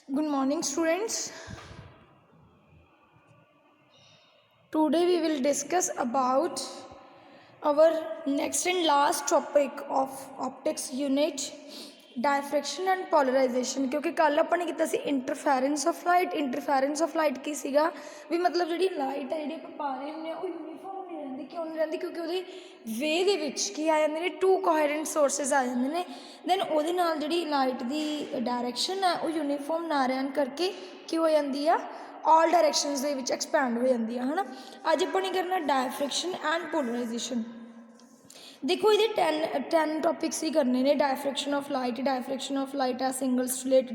Good morning, students. Today we will discuss about our next and last topic of optics unit, diffraction and polarization. क्योंकि कल अपन किया सी interference of light की सीगा भी मतलब जी light है जी आप पा रहे होंगे वो यूनीफॉर्म नहीं रही। क्यों नहीं रही? क्योंकि वो वे दे विच की आ जाते हैं टू कोहेरेंट सोर्सिस आ जाते हैं, दैन वो जी लाइट की डायरैक्शन है वो यूनीफॉर्म ना रहन करके की हो जाती है ऑल डायरैक्शनस दे विच एक्सपैंड हो जाती है ना। अज अपन करना डायफ्रैक्शन एंड पोलराइजेशन। देखो ये 10 टॉपिक्स ही करने ने। डायफ्रैक्शन ऑफ लाइट है single slit,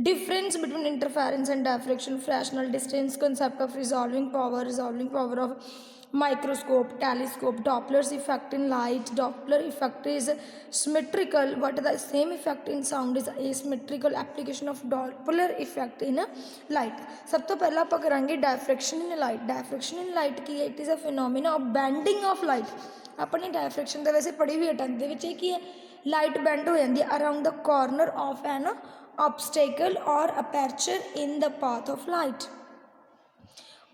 difference between interference and diffraction, fractional distance, concept of resolving power of microscope, telescope, Doppler's effect in light, Doppler effect is symmetrical but the same effect in sound is asymmetrical, application of Doppler effect in light. सब तो पहला आप करांगे diffraction in light. Diffraction in light की है? It is a phenomena of bending of light. अपनी diffraction तो वैसे पढ़ी हुई है 10th की है, लाइट बैंड हो जाती है around the corner of an obstacle और aperture in the path of light.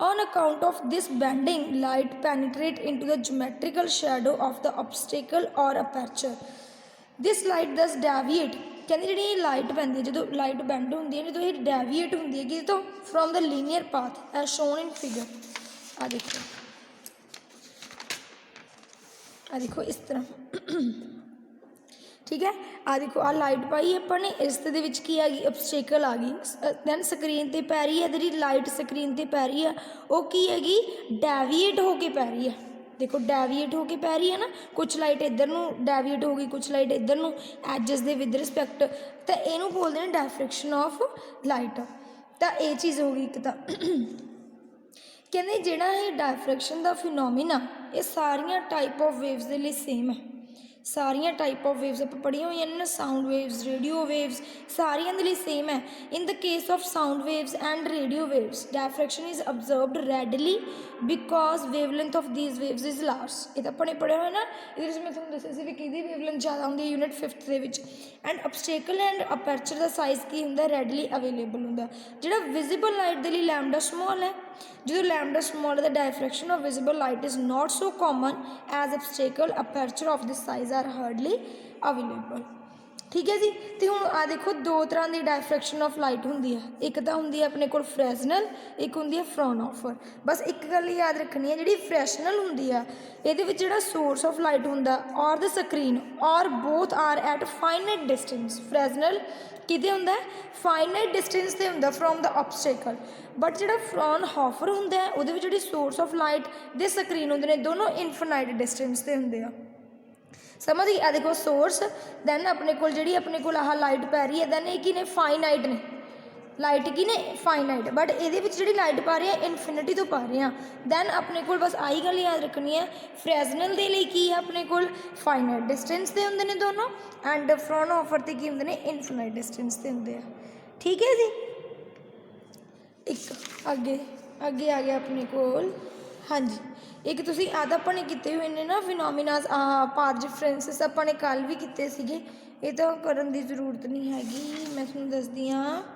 On account of this bending, light penetrate into the geometrical shadow of the obstacle or aperture. This light thus deviate, कहते जी light पैंती है जो light band होंगी है जो ये deviate होंगी है कि तो from the linear path as shown in figure. आ देखो इस तरह ठीक है। आ देखो आ लाइट पाई अपने इस की आ गई ऑब्स्टेकल आ गई, दैन स्क्रीन पर पै रही है जी लाइट स्क्रीन पर पै रही है वो की हैगी डेविएट होके पै रही है। देखो डेविएट होके पै रही है ना, कुछ लाइट इधर नू डेविएट हो गई, कुछ लाइट इधर नू एजस दे विद रिस्पैक्ट, तो इनू बोलते हैं डायफ्रैक्शन ऑफ लाइट। तो ये चीज़ हो गई एक। तो कहते जिहड़ा ये डायफ्रैक्शन का फिनोमिना ये सारिया टाइप ऑफ वेव्स के लिए सेम है। सारिया टाइप ऑफ वेव्स आप पढ़िया हुई ना, साउंड वेव्स, रेडियो वेव्स, सारिया के लिए सेम है। In the case of sound waves and radio waves diffraction is observed readily because wavelength of these waves is large. ये तो अपने पढ़िया हुआ ना, ये मैं तुम दसिया भी कि वेवलेंथ ज़्यादा होंगी यूनिट 5th के। एंड ऑब्स्टेकल एंड अपर्चर का साइज की होंगे रेडली अवेलेबल होंगे। जो विजिबल लाइट के लिए लैम्डा स्मॉल है, जो lambda small the diffraction of visible light is not so common as obstacle aperture of this size are hardly available. ठीक है जी। तो हूँ आ देखो दो तरह की डायफ्रैक्शन ऑफ लाइट होंगी है, एक तो होंगी अपने को फ्रैसनल, एक होंगी है फ्रॉनहोफर। बस एक गल याद रखनी है, जी फ्रैसनल होंगी है ये सोर्स ऑफ लाइट होंगे और द स्क्रीन और both are at finite distance. Fresnel किते होंगे फाइनाइट डिस्टेंस से होंगे फ्रॉम द ऑब्स्टेकल, बट जो फ्रॉनहोफर होंगे वो सोर्स ऑफ लाइट दे स्क्रीन होंगे ने दोनों इनफिनाइट डिस्टेंस से होंगे। समझ गई? आ देखो सोर्स, दैन अपने को जी अपने को आह लाइट पै रही है, दैन ये ने फाइनाइट ने लाइट की ने फाइनाइट, बट ये जी लाइट पा रहे हैं इनफिनिटी तो पा रहे हैं। दैन अपने को बस आई गल याद रखनी है, फ्रैसनल के लिए की है अपने को फाइनाइट डिस्टेंस से होंगे ने दोनों, एंड फ्रॉनहोफर से की होंगे ने इनफिनाइट डिस्टेंस से होंगे। ठीक है जी। एक अगे अगे आ गया अपने को, हाँ जी, एक तुसी आद अपने किए हुए ने ना फिनोमिनाज पाथ डिफरेंसिस अपने कल भी किए सीगे, ये तो करन दी जरूरत नहीं हैगी, मैं तुहानूं दसदी हाँ।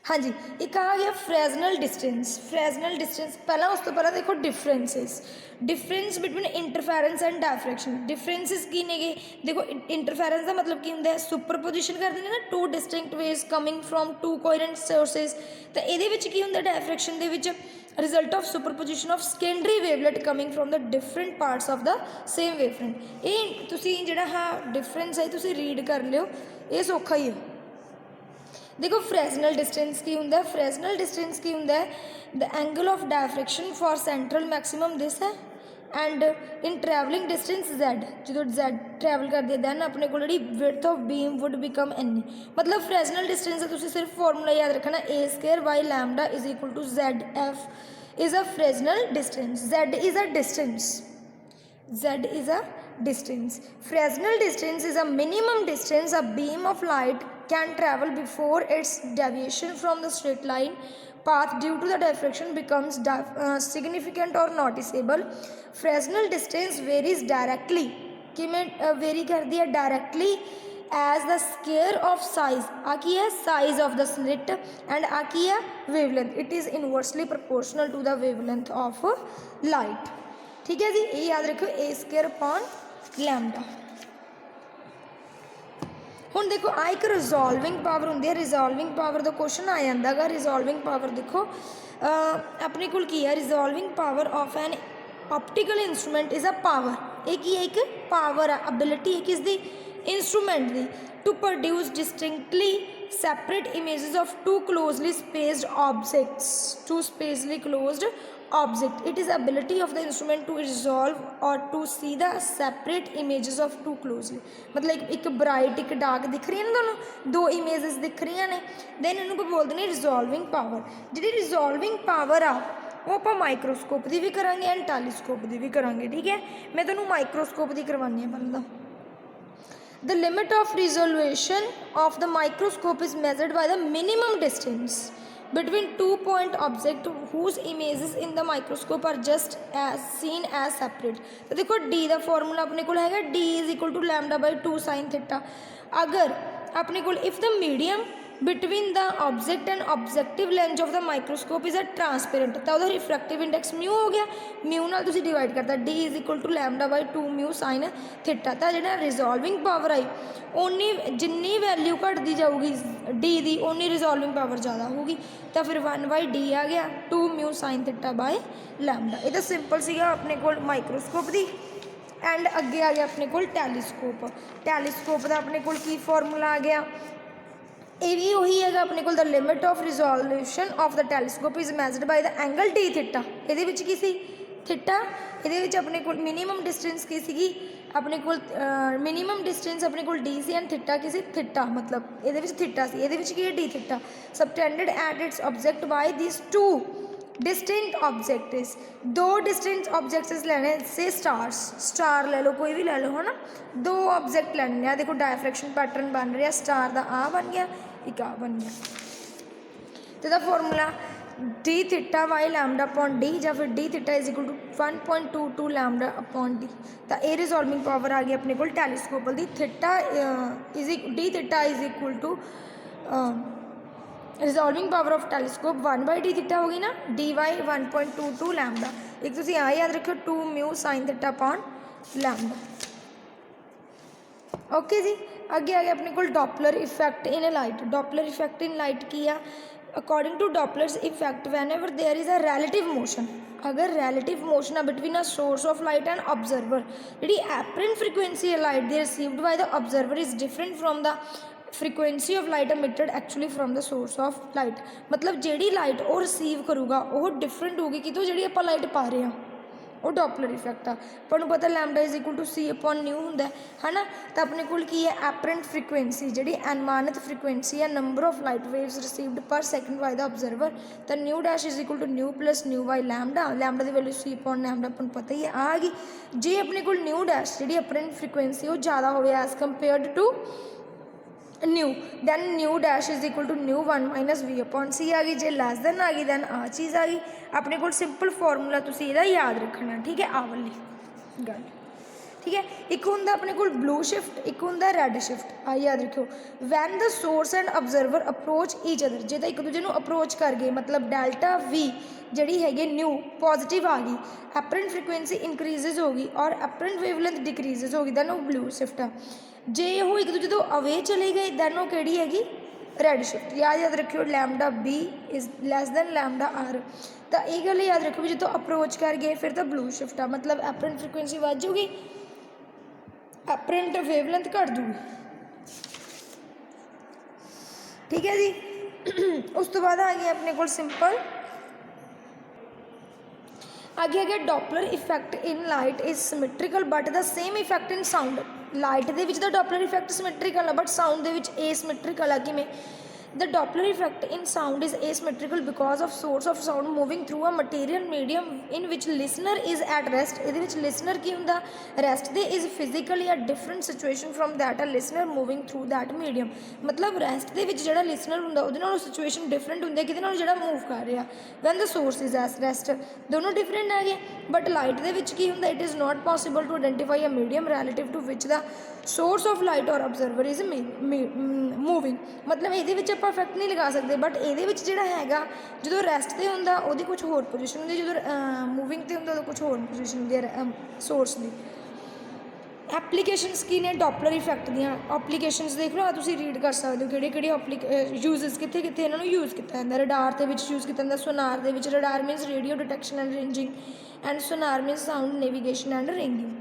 हाँ जी, एक आ गया फ्रैसनल डिस्टेंस। फ्रैसनल डिस्टेंस पहला उस तो पहला देखो differences, difference between interference and diffraction. Differences की ने देखो इंटरफेरेंस का मतलब की होंगे सुपरपोजिशन कर देंगे ना two distinct waves coming from to coherent sources. तो ये की होंगे डायफ्रैक्शन के result of superposition of secondary wavelet coming from the different parts of the same wavefront. ये तुसी जिहड़ा हाँ डिफरेंस है तुसी रीड कर लियो, ये सौखा ही है। देखो फ्रैसनल डिस्टेंस की होंगे, फ्रैसनल डिस्टेंस की होंगे the angle of diffraction for central maximum this है, and in travelling distance Z, जो जैड ट्रैवल कर दिया दैन अपने को जी width of beam would become an. मतलब फ्रैसनल डिस्टेंस है तुसी सिर्फ फॉर्मूला याद रखना, a square by lambda is equal to Z F is a Fresnel distance. Z is a distance, Z is a distance. Fresnel distance is a minimum distance a beam of light can travel before its deviation from the straight line path due to the diffraction becomes significant or noticeable. Fresnel distance varies directly, कि में vary कर दिया directly as the square of size, आ की है size of the slit, and आ की है wavelength, it is inversely proportional to the wavelength of light. ठीक है जी, ये याद रखो ए स्केयर अपॉन लैम्डा। हुण देखो आ एक रिजॉल्विंग पावर होंदी है, रिजॉल्विंग पावर का क्वेश्चन आ जाता गा। रिजॉल्विंग पावर देखो अपने कोल की है, resolving power of an optical instrument is a power, एक ही एक पावर है, एबिलिटी है किसदी, इंस्ट्रूमेंट दी, to produce distinctly separate images of two closely spaced objects, two spacely closed object. It is ability of the instrument to resolve or to see the separate images of two closely, मतलब एक bright एक dark दिख रही है ना, दोनों दो images दिख रही ने, दैन इन्हों बोलते हैं रिजॉल्विंग पावर। जी रिजॉल्विंग पावर आ वो आप माइक्रोस्कोप की भी करांगे एंड टैलीस्कोप की भी करांगे। ठीक है, मैं तुहानूं माइक्रोस्कोप की करवानी है पहले। The limit of resolution of the microscope is measured by the minimum distance between two-point object whose images in the microscope are just as seen as separate। तो देखो D का फॉर्मूला अपने को है D is equal to lambda by 2 sin theta. अगर अपने को if the medium between the object and objective lens of the microscope is a transparent, तो वह रिफ्रैक्टिव इंडेक्स म्यू हो गया, म्यू नाल तुसीं डिवाइड करता D is equal to lambda by 2 mu sine theta. तो जो रिजॉल्विंग पावर आई उन्नी जिन्नी वैल्यू घटती जाऊगी D की उन्नी रिजॉल्विंग पावर ज़्यादा होगी, तो फिर 1 बाई D आ गया 2 mu sine theta by lambda. ये तो सिंपल सीगा अपने को माइक्रोस्कोप की। एंड अगे आ गया अपने को टैलीस्कोप। टैलीस्कोप का अपने को की फॉर्मूला आ गया, ये भी वही है अपने को the limit of resolution of the telescope is measured by the angle T theta. ये की सी थीटा, ये अपने को मिनीमम डिस्टेंस की सी अपने को मिनीमम डिस्टेंस अपने को डी सी एंड थीटा की सी थीटा, मतलब ये थीटा सी, ये की है D theta. Subtended at its object by this two distinct objects, दो डिस्टिंक्ट ऑब्जेक्ट्स लेने से स्टार्स, स्टार ले लो कोई भी ले लो है ना, दो ऑब्जेक्ट लेने हैं। देखो डायफ्रैक्शन पैटर्न बन रहा, स्टार का आ बन गया एक आ बन गया। तो the formula D theta Y lambda upon D या फिर D theta is equal to 1.22 lambda upon D. तो ये रिजॉल्विंग पावर आ गई अपने को टैलीस्कोप की। Theta D theta is equal to resolving power of telescope 1 by D theta होगी ना, डी वाई 1.22 लैम्डा। एक तुम आ याद रखो 2 mu sine theta upon lambda. Okay जी, अगे आ गया अपने को Doppler effect in light. Doppler effect in light की है, according to Doppler's effect whenever there is a relative motion, अगर रैलेटिव मोशन है between a source of light and observer, जी एपरेंट फ्रीक्वेंसी है लाइट दी received by the observer is different from the frequency of light emitted actually from the source of light. मतलब जी light वो receive करूगा वो different होगी कितों जी आप light पा रहे हैं, वो डॉपलर इफेक्ट आ। अपन पता lambda is equal to C upon nu होंगे है ना। तो अपने को की है एपरेंट फ्रीक्वेंसी जी अनुमानित फ्रीक्वेंसी है number of light waves received per second by the observer. तो nu dash is equal to nu plus nu by lambda, lambda की वैल्यू सी अपॉन लैम्डा अपन पता ही है आ गई। जे अपने को न्यू डैश जी एपरेंट फ्रीक्वेंसी वो ज़्यादा हो as compared to nu, then nu dash is equal to nu 1 minus V upon C आ गई। जे लैस दैन आ गई दैन आ चीज़ आ गई। अपने को सिंपल फॉर्मूला तुसीं इहदा याद रखना, ठीक है, आ वाली गल, ठीक है। एक होंदा अपने को ब्लू शिफ्ट, एक होंदा रेड शिफ्ट, आ याद रखियो। When the source and observer approach each other, जे एक दूजे को अप्रोच कर गए मतलब डेल्टा वी जी है न्यू पॉजिटिव आ गई, एपरेंट फ्रीक्वेंसी इंक्रीजेज होगी और एपरेंट वेवलेंथ डिक्रीजेज होगी, दैन वो ब्लू शिफ्ट है। जे वो एक दूजे तो अवे चले गए दैन वो कड़ी हैगी रेड शिफ्ट। याद रखियो lambda B is less than lambda R. तो ये गल याद रखो भी जो अप्रोच कर गए फिर तो ब्लू शिफ्ट आ, मतलब एपरेंट फ्रीक्वेंसी बढ़ जाऊगी, एपरेंट वेवलेंथ घट जूगी, ठीक है जी। उस तो बाद आ गया अपने को सिंपल आगे आ गया Doppler effect in light is symmetrical but the same effect in sound. Light के डॉपलर इफेक्ट सिमेट्रिकल है बट साउंड के एसिमेट्रिकल है। किमें the Doppler effect in sound is asymmetrical because of source of sound moving through a material medium in which listener is at rest. ਇਹਦੇ ਵਿੱਚ listener ਕੀ ਹੁੰਦਾ, rest ਦੇ, is physically a different situation from that a listener moving through that medium. ਮਤਲਬ rest ਦੇ ਵਿੱਚ ਜਿਹੜਾ listener ਹੁੰਦਾ ਉਹਦੇ ਨਾਲੋਂ ਸਿਚੁਏਸ਼ਨ ਡਿਫਰੈਂਟ ਹੁੰਦੀ ਹੈ ਕਿਹਦੇ ਨਾਲ, ਜਿਹੜਾ ਮੂਵ ਕਰ ਰਿਹਾ। When the source is as rest, ਦੋਨੋਂ ਡਿਫਰੈਂਟ ਹੈਗੇ। ਬਟ ਲਾਈਟ ਦੇ ਵਿੱਚ ਕੀ ਹੁੰਦਾ, it is not possible to identify a medium relative to which the source of light ਔਰ ਅਬਜ਼ਰਵਰ ਇਜ਼ ਮੂਵਿੰਗ। ਮਤਲਬ ਇਹਦੇ ਵਿੱਚ ਆਪਾਂ ਇਫੈਕਟ ਨਹੀਂ ਲਗਾ ਸਕਦੇ, ਬਟ ਇਹਦੇ ਵਿੱਚ ਜਿਹੜਾ ਹੈਗਾ ਜਦੋਂ ਰੈਸਟ 'ਤੇ ਹੁੰਦਾ ਉਹਦੀ ਕੁਛ ਹੋਰ ਪੋਜੀਸ਼ਨ ਹੁੰਦੀ, ਜਦੋਂ ਮੂਵਿੰਗ 'ਤੇ ਹੁੰਦਾ ਉਹਦੀ ਕੁਛ ਹੋਰ ਪੋਜੀਸ਼ਨ ਹੁੰਦੀ ਹੈ ਸੋਰਸ ਦੀ। ਐਪਲੀਕੇਸ਼ਨਸ ਕੀ ਨੇ ਡੋਪਲਰ ਇਫੈਕਟ ਦੀਆਂ, ਐਪਲੀਕੇਸ਼ਨਸ ਦੇਖ ਲਓ, ਤੁਸੀਂ ਰੀਡ ਕਰ ਸਕਦੇ ਹੋ ਕਿਹੜੇ ਕਿਹੜੇ ਯੂਜ਼ਸ ਕਿੱਥੇ ਕਿੱਥੇ ਇਹਨਾਂ ਨੂੰ ਯੂਜ਼ ਕੀਤਾ ਜਾਂਦਾ। ਰਡਾਰ ਦੇ ਵਿੱਚ ਯੂਜ਼ ਕੀਤਾ ਜਾਂਦਾ, ਸੋਨਾਰ ਦੇ ਵਿੱਚ। Radar means radio detection and ranging and sonar means sound navigation and ringing.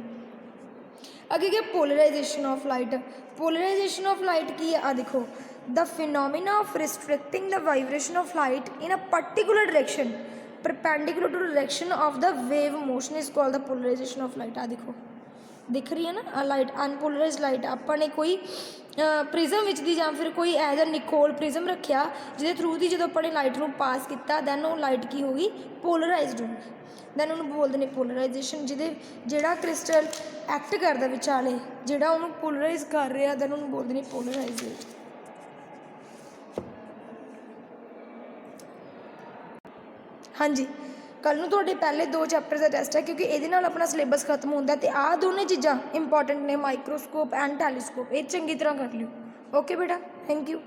ਅੱਗੇ ਕੀ polarisation of light. Polarisation of light ਕੀ ਹੈ, ਆ ਦੇਖੋ, the phenomena of restricting the vibration of light in a particular direction perpendicular to direction of the wave motion is called the polarization of light। ਆ ਦੇਖੋ ਦਿਖ ਰਹੀ ਹੈ ਨਾ ਲਾਈਟ, ਅਨਪੋਲਰਾਈਜ਼ਡ ਲਾਈਟ। ਆਪਾਂ ਨੇ ਕੋਈ ਪ੍ਰਿਜ਼ਮ ਵਿੱਚ ਦੀ ਜਾਂ ਫਿਰ ਕੋਈ ਐਜ਼ ਅ ਨਿਕੋਲ ਪ੍ਰਿਜ਼ਮ ਰੱਖਿਆ ਜਿਹਦੇ ਥਰੂ ਦੀ ਜਦੋਂ ਆਪਾਂ ਨੇ ਲਾਈਟ ਨੂੰ ਪਾਸ ਕੀਤਾ, ਦੈਨ ਉਹ ਲਾਈਟ ਕੀ ਹੋ ਗਈ, ਪੋਲਰਾਈਜ਼ਡ ਹੋ ਗਈ। ਦੈਨ ਉਹਨੂੰ ਬੋਲਦੇ ਨੇ ਪੋਲਰਾਈਜੇਸ਼ਨ। ਜਿਹੜਾ ਕ੍ਰਿਸਟਲ ਐਕਟ ਕਰਦਾ ਵਿਚਾਲੇ, ਜਿਹੜਾ ਉਹਨੂੰ ਪੋਲਰਾਈਜ਼ ਕਰ ਰਿਹਾ, ਦੈਨ ਉਹਨੂੰ ਬੋਲਦੇ ਨੇ ਪੋਲਰਾਈਜ਼ੇਸ਼ਨ। ਹਾਂਜੀ, ਕੱਲ੍ਹ ਨੂੰ ਤੁਹਾਡੇ ਪਹਿਲੇ 2 ਚੈਪਟਰ ਦਾ ਟੈਸਟ ਹੈ, ਕਿਉਂਕਿ ਇਹਦੇ ਨਾਲ ਆਪਣਾ ਸਿਲੇਬਸ ਖਤਮ ਹੁੰਦਾ। ਅਤੇ ਆਹ ਦੋਨੇ ਚੀਜ਼ਾਂ ਇੰਪੋਰਟੈਂਟ ਨੇ, ਮਾਈਕਰੋਸਕੋਪ ਐਂਡ ਟੈਲੀਸਕੋਪ, ਇਹ ਚੰਗੀ ਤਰ੍ਹਾਂ ਕਰ ਲਿਓ। ਓਕੇ ਬੇਟਾ, ਥੈਂਕ ਯੂ।